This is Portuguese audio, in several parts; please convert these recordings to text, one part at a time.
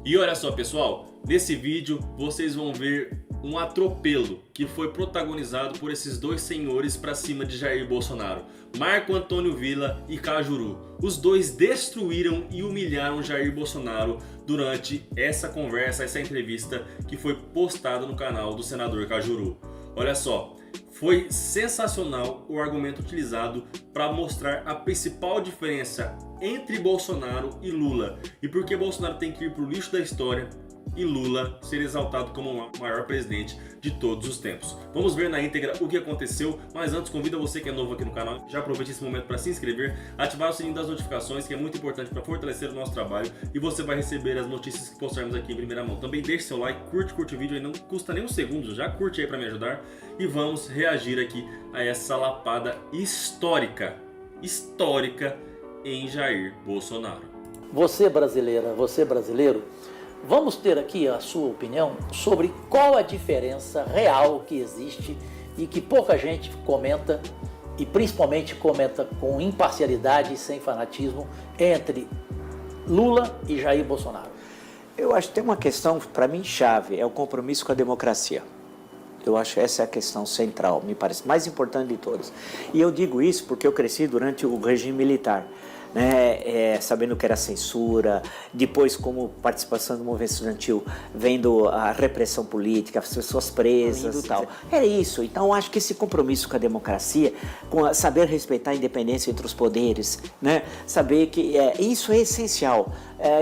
E olha só, pessoal, nesse vídeo vocês vão ver um atropelo que foi protagonizado por esses dois senhores para cima de Jair Bolsonaro, Marco Antônio Villa e Cajuru. Os dois destruíram e humilharam Jair Bolsonaro durante essa conversa, essa entrevista que foi postada no canal do senador Cajuru. Olha só, foi sensacional o argumento utilizado para mostrar a principal diferença entre Bolsonaro e Lula e por que Bolsonaro tem que ir para o lixo da história e Lula ser exaltado como o maior presidente de todos os tempos. Vamos ver na íntegra o que aconteceu, mas antes convido você que é novo aqui no canal, já aproveite esse momento para se inscrever, ativar o sininho das notificações, que é muito importante para fortalecer o nosso trabalho, e você vai receber as notícias que postarmos aqui em primeira mão. Também deixe seu like, curte o vídeo, aí não custa nem um segundo, já curte aí para me ajudar, e vamos reagir aqui a essa lapada histórica em Jair Bolsonaro. Você brasileira, você brasileiro, vamos ter aqui a sua opinião sobre qual a diferença real que existe e que pouca gente comenta, e principalmente comenta com imparcialidade e sem fanatismo, entre Lula e Jair Bolsonaro. Eu acho que tem uma questão, para mim, chave, é o compromisso com a democracia. Eu acho que essa é a questão central, me parece, mais importante de todas. E eu digo isso porque eu cresci durante o regime militar, né, sabendo que era censura, depois como participação do movimento estudantil, vendo a repressão política, as pessoas presas e tal. Era isso. Então eu acho que esse compromisso com a democracia, com saber respeitar a independência entre os poderes, né, saber que isso é essencial.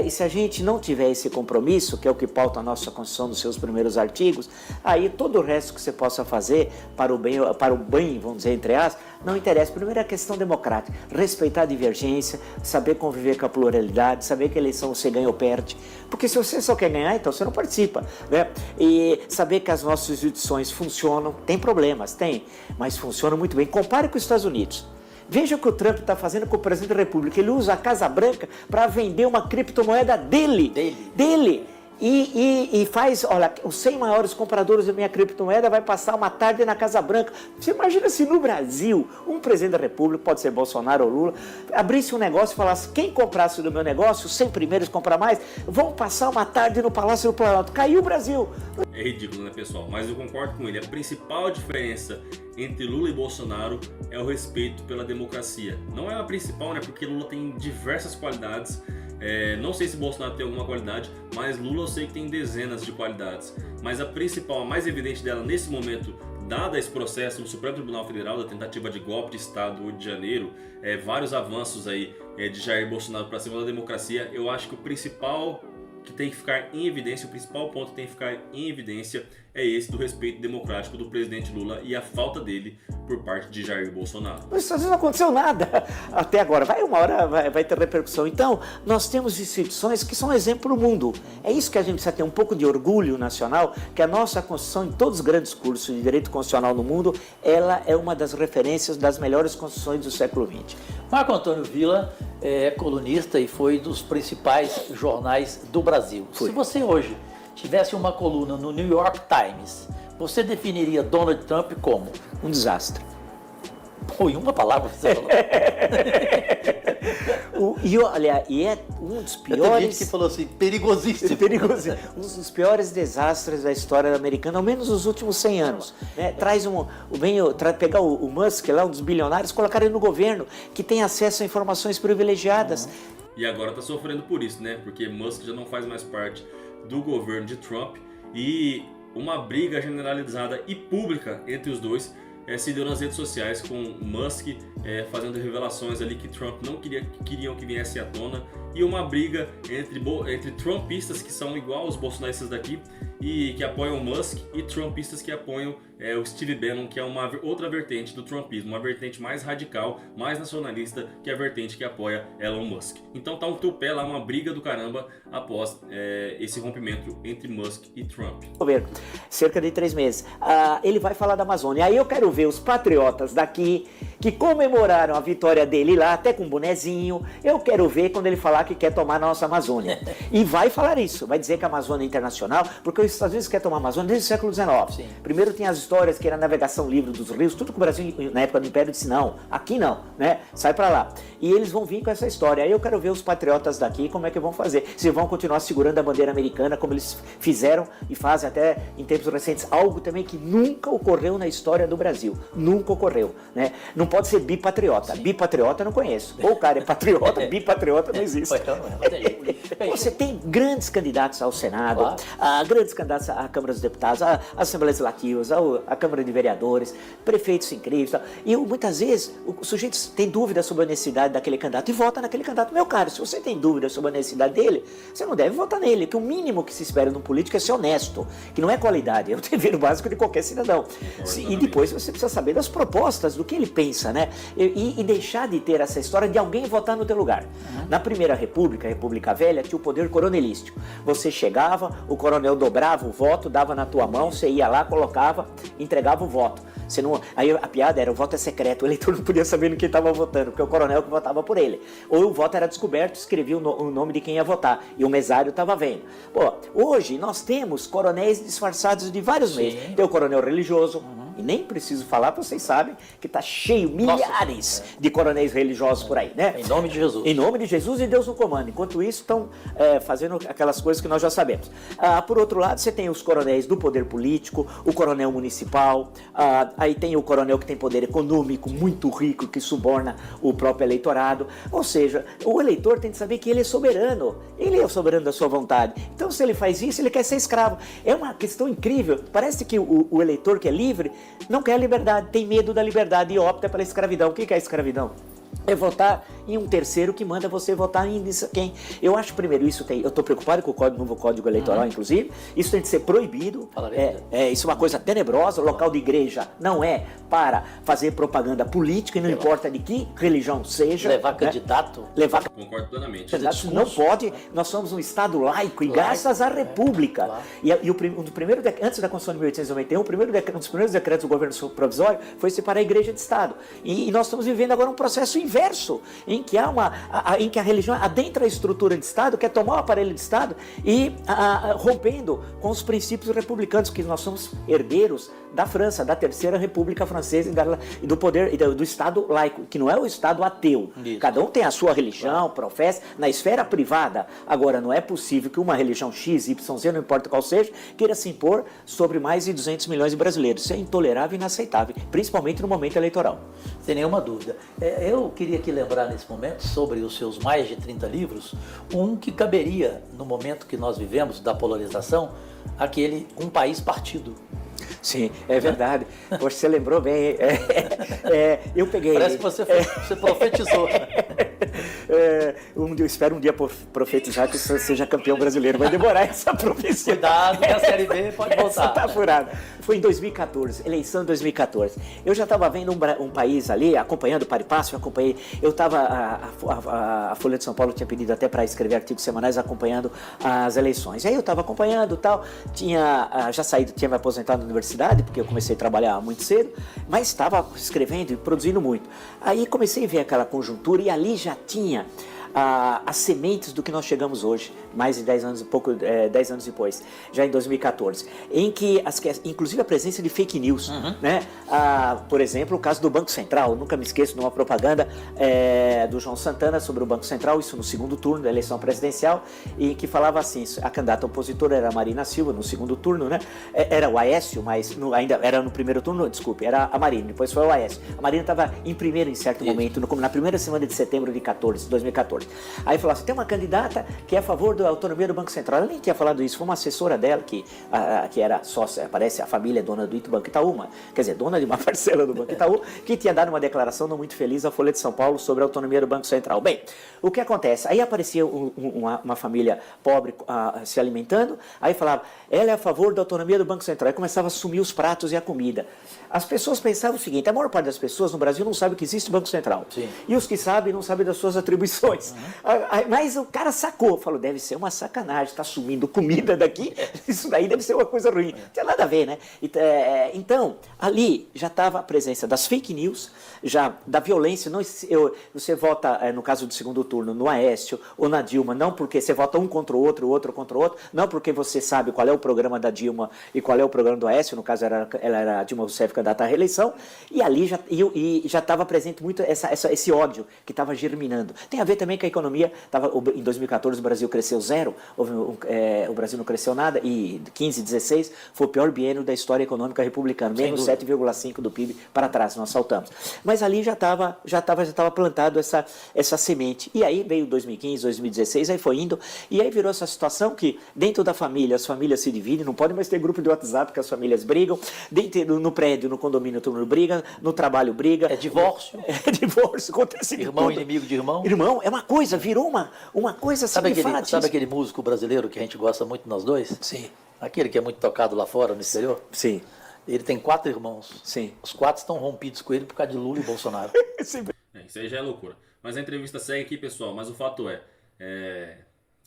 E se a gente não tiver esse compromisso, que é o que pauta a nossa Constituição nos seus primeiros artigos, aí todo o resto que você possa fazer para o bem, vamos dizer, entre aspas, não interessa. Primeiro é a questão democrática, respeitar a divergência, saber conviver com a pluralidade, saber que a eleição você ganha ou perde, porque se você só quer ganhar, então você não participa, né? E saber que as nossas instituições funcionam, tem problemas, tem, mas funcionam muito bem. Compare com os Estados Unidos. Veja o que o Trump está fazendo com o presidente da República. Ele usa a Casa Branca para vender uma criptomoeda dele. E faz, olha, os 100 maiores compradores da minha criptomoeda vai passar uma tarde na Casa Branca. Você imagina se no Brasil, um presidente da República, pode ser Bolsonaro ou Lula, abrisse um negócio e falasse, quem comprasse do meu negócio, os 100 primeiros comprar mais, vão passar uma tarde no Palácio do Planalto. Caiu o Brasil. É ridículo, né, pessoal? Mas eu concordo com ele. A principal diferença entre Lula e Bolsonaro é o respeito pela democracia. Não é a principal, né? Porque Lula tem diversas qualidades. Não sei se Bolsonaro tem alguma qualidade, mas Lula eu sei que tem dezenas de qualidades. Mas a principal, a mais evidente dela nesse momento, dada esse processo no Supremo Tribunal Federal da tentativa de golpe de Estado do Rio de Janeiro, vários avanços aí de Jair Bolsonaro para cima da democracia, eu acho que o principal que tem que ficar em evidência, o principal ponto que tem que ficar em evidência é esse do respeito democrático do presidente Lula e a falta dele por parte de Jair Bolsonaro. Nos Estados Unidos não aconteceu nada até agora, uma hora vai ter repercussão. Então, nós temos instituições que são exemplo no mundo. É isso que a gente precisa ter um pouco de orgulho nacional, que a nossa Constituição, em todos os grandes cursos de direito constitucional no mundo, ela é uma das referências das melhores constituições do século XX. Marco Antônio Villa é colunista e foi dos principais jornais do Brasil. Se você hoje tivesse uma coluna no New York Times, você definiria Donald Trump como? Um desastre. Pô, em uma palavra você falou. E é um dos piores... Tem gente que falou assim, perigosíssimo. Um dos piores desastres da história americana, ao menos nos últimos 100 anos. Né? Pegar o Musk, lá, um dos bilionários, colocar ele no governo, que tem acesso a informações privilegiadas. E agora está sofrendo por isso, né? Porque Musk já não faz mais parte do governo de Trump e uma briga generalizada e pública entre os dois se deu nas redes sociais, com Musk fazendo revelações ali que Trump não queriam que viesse à tona, e uma briga entre trumpistas que são igual aos bolsonaristas daqui e que apoiam o Musk, e trumpistas que apoiam o Steve Bannon, que é uma outra vertente do trumpismo, uma vertente mais radical, mais nacionalista, que é a vertente que apoia Elon Musk. Então tá um tupé lá, uma briga do caramba após esse rompimento entre Musk e Trump. Governo, cerca de 3 meses. Ele vai falar da Amazônia. Aí eu quero ver os patriotas daqui que comemoraram a vitória dele lá, até com um bonezinho. Eu quero ver quando ele falar que quer tomar a nossa Amazônia. E vai falar isso, vai dizer que a Amazônia é internacional, porque os Estados Unidos querem tomar a Amazônia desde o século XIX. Sim. Primeiro tem as histórias que era a navegação livre dos rios, tudo que o Brasil, na época do Império, disse não, aqui não, né? Sai pra lá. E eles vão vir com essa história. Aí eu quero ver os patriotas daqui como é que vão fazer. Se vão continuar segurando a bandeira americana, como eles fizeram e fazem até em tempos recentes, algo também que nunca ocorreu na história do Brasil. Nunca ocorreu, né? Não pode ser bipatriota. Sim. Bipatriota eu não conheço. Ou o cara é patriota, bipatriota não existe. Você tem grandes candidatos ao Senado, claro. Grandes candidatos à Câmara dos Deputados, à Assembleia Legislativa, à Câmara de Vereadores, prefeitos incríveis. Tal. E muitas vezes o sujeito tem dúvida sobre a honestidade daquele candidato e vota naquele candidato. Meu caro, se você tem dúvida sobre a honestidade dele, você não deve votar nele, porque o mínimo que se espera de um político é ser honesto, que não é qualidade, é o dever básico de qualquer cidadão. E depois você precisa saber das propostas, do que ele pensa, né? E deixar de ter essa história de alguém votar no teu lugar. Na Primeira República, a República Velha, tinha o poder coronelístico. Você chegava, o coronel dobrava o voto, dava na tua mão, você ia lá, colocava, entregava o voto. Você não... Aí a piada era, o voto é secreto, o eleitor não podia saber no que estava votando, porque o coronel que votava por ele. Ou o voto era descoberto, escrevia o nome de quem ia votar, e o mesário estava vendo. Pô, hoje nós temos coronéis disfarçados de vários meios. Tem o coronel religioso, e nem preciso falar, vocês sabem que está cheio, milhares de coronéis religiosos por aí, né? Em nome de Jesus. Em nome de Jesus e Deus no comando. Enquanto isso, estão fazendo aquelas coisas que nós já sabemos. Por outro lado, você tem os coronéis do poder político, o coronel municipal, aí tem o coronel que tem poder econômico muito rico, que suborna o próprio eleitorado. Ou seja, o eleitor tem que saber que ele é soberano da sua vontade. Então, se ele faz isso, ele quer ser escravo. É uma questão incrível. Parece que o eleitor que é livre não quer a liberdade, tem medo da liberdade e opta pela escravidão. O que é a escravidão? É votar em um terceiro que manda você votar em quem. Eu acho, primeiro, eu estou preocupado com o novo Código Eleitoral, inclusive, isso tem que ser proibido, isso é uma coisa tenebrosa, o local de igreja não é para fazer propaganda política, e não importa de que religião seja. Levar candidato. Concordo plenamente. Não pode, nós somos um Estado laico, e graças à República. Claro. Antes da Constituição de 1891, um dos primeiros decretos do governo provisório foi separar a igreja de Estado. E nós estamos vivendo agora um processo inverso, em que a religião adentra a estrutura de Estado, quer tomar o aparelho de Estado e rompendo com os princípios republicanos, que nós somos herdeiros da França, da Terceira República Francesa e do poder do Estado laico, que não é o Estado ateu. Isso. Cada um tem a sua religião, professa, na esfera privada. Agora, não é possível que uma religião X, Y, Z, não importa qual seja, queira se impor sobre mais de 200 milhões de brasileiros. Isso é intolerável e inaceitável, principalmente no momento eleitoral. Sem nenhuma dúvida. Eu queria aqui lembrar nesse momento, sobre os seus mais de 30 livros, um que caberia, no momento que nós vivemos, da polarização, aquele Um País Partido. Sim, é verdade. Poxa, você lembrou bem. Eu peguei... Parece que você profetizou. Eu espero um dia profetizar que você seja campeão brasileiro. Vai demorar essa profecia. Cuidado, que a Série B pode voltar. Tá furado. Foi em 2014, eleição de 2014. Eu já estava vendo um país ali, acompanhando o Par e Passo, eu estava, a Folha de São Paulo tinha pedido até para escrever artigos semanais acompanhando as eleições. Aí eu estava acompanhando e tal, tinha me aposentado na universidade, porque eu comecei a trabalhar muito cedo, mas estava escrevendo e produzindo muito. Aí comecei a ver aquela conjuntura e ali já tinha as sementes do que nós chegamos hoje, mais de 10 anos, 10 anos depois, já em 2014, em que, inclusive a presença de fake news, né? Por exemplo, o caso do Banco Central, nunca me esqueço de uma propaganda do João Santana sobre o Banco Central, isso no segundo turno da eleição presidencial, e que falava assim, a candidata opositora era a Marina Silva, no segundo turno, né? Era o Aécio, mas ainda era no primeiro turno, desculpe, era a Marina, depois foi o Aécio. A Marina estava em primeiro em certo momento, na primeira semana de setembro de 2014. Aí falou assim, tem uma candidata que é a favor da autonomia do Banco Central. Ela nem tinha falado isso, foi uma assessora dela que era sócia, parece a família dona do Banco Itaú, quer dizer, dona de uma parcela do Banco Itaú, que tinha dado uma declaração não muito feliz à Folha de São Paulo sobre a autonomia do Banco Central. Bem, o que acontece? Aí aparecia uma família pobre se alimentando, aí falava, ela é a favor da autonomia do Banco Central. Aí começava a sumir os pratos e a comida. As pessoas pensavam o seguinte, a maior parte das pessoas no Brasil não sabe que existe Banco Central. Sim. E os que sabem não sabem das suas atribuições. Mas o cara sacou, falou, deve ser isso é uma sacanagem, está sumindo comida daqui, isso daí deve ser uma coisa ruim. Não tinha nada a ver, né? Então, ali já estava a presença das fake news, já da violência. Não, você vota, no caso do segundo turno, no Aécio ou na Dilma, não porque você vota um contra o outro contra o outro, não porque você sabe qual é o programa da Dilma e qual é o programa do Aécio, no caso ela era a Dilma Rousseff candidata à reeleição, e ali já estava presente muito esse ódio que estava germinando. Tem a ver também com a economia, em 2014 o Brasil cresceu zero, o Brasil não cresceu nada, e 15, 16 foi o pior biênio da história econômica republicana, menos 7,5% do PIB para trás, nós saltamos. Mas ali já estava plantado essa semente. E aí veio 2015, 2016, aí foi indo, e aí virou essa situação que dentro da família, as famílias se dividem, não pode mais ter grupo de WhatsApp porque as famílias brigam, no prédio, no condomínio todo mundo briga, no trabalho briga. É divórcio. É divórcio, acontece de Irmão tudo. inimigo de irmão. Irmão, é uma coisa, virou uma coisa assim. Sabe aquele músico brasileiro que a gente gosta muito nós dois? Sim. Aquele que é muito tocado lá fora, no exterior? Sim. Ele tem 4 irmãos. Sim. Os 4 estão rompidos com ele por causa de Lula e Bolsonaro. Isso aí já é loucura. Mas a entrevista segue aqui, pessoal. Mas o fato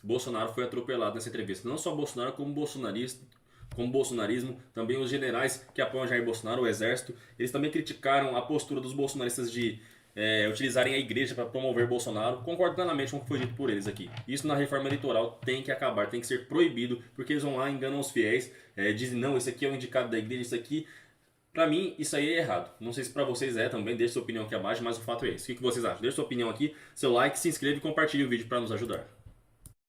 Bolsonaro foi atropelado nessa entrevista. Não só Bolsonaro, como bolsonarismo, também os generais que apoiam Jair Bolsonaro, o exército, eles também criticaram a postura dos bolsonaristas de utilizarem a igreja para promover Bolsonaro. Concordo plenamente com o que foi dito por eles aqui. Isso na reforma eleitoral tem que acabar, tem que ser proibido, porque eles vão lá, enganam os fiéis, dizem, não, esse aqui é o indicado da igreja, isso aqui... Pra mim, isso aí é errado. Não sei se pra vocês também, deixe sua opinião aqui abaixo, mas o fato é esse. O que vocês acham? Deixe sua opinião aqui, seu like, se inscreva e compartilhe o vídeo para nos ajudar.